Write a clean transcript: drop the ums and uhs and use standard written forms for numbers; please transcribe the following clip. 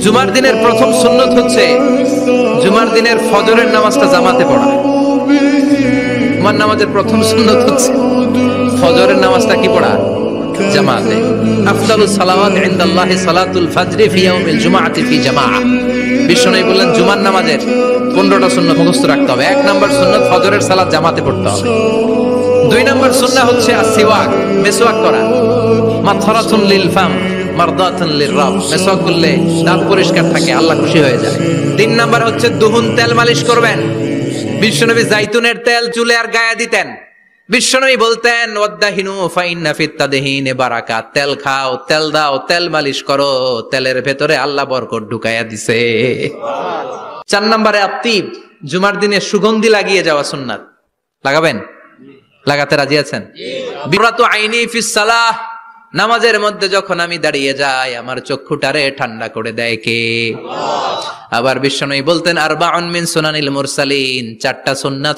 জুমার দিনের প্রথম সুন্নত হচ্ছে জুমার দিনের ফজরের নামাজটা জামাতে পড়া। জুমার নামাজের প্রথম সুন্নত হচ্ছে ফজরের নামাজটা কি পড়া? জামাতে। আফদালুস সালাওয়াত ইনদাল্লাহি সালাতুল ফজরি ফি ইয়াউমিল জুমআতি ফি জামাআহ। বিশ্বনবী বললেন জুমার নামাজের 15টা সুন্নাত মুখস্থ রাখতে হবে। 1 নাম্বার সুন্নাত ফজরের সালাত জামাতে পড়তে হবে। 2 নাম্বার সুন্নাহ হচ্ছে আসওয়াক, মিসওয়াক করা। মাতহারাতুন লিল ফাম মারদাতুন লিররাব, মিসওয়াক করলে দাঁত পরিষ্কার থাকে, আল্লাহ খুশি হয়ে যায়। 3 নাম্বার হচ্ছে দুহুন, তেল মালিশ করবেন। বিশ্বনবী জাইতুনের তেল চুলে আর গায়ে দিতেন। বিশ্বনবী বলতেন ওয়াদাহিনু ফাইন্না ফিত তাদহিনে বারাকাত, তেল খাও, তেল দাও, তেল মালিশ করো, তেলের ভেতরে আল্লাহ বরকত ঢুকাইয়া দিছে। 4 নম্বরে আত্তিব, জুমার দিনে সুগন্ধি লাগিয়ে যাওয়া সুন্নাত। লাগাবেন? লাগাতে রাজি আছেন? বিরাতু আইনি ফিস সালাহ, নামাজের মধ্যে যখন আমি দাঁড়িয়ে যাই আমার চক্ষুটারে ঠান্ডা করে দেয় কে? আবার বিশ্বনবী বলতেন আরবাউন মিন সুনানিল মুরসালিন, 4টা সুন্নাত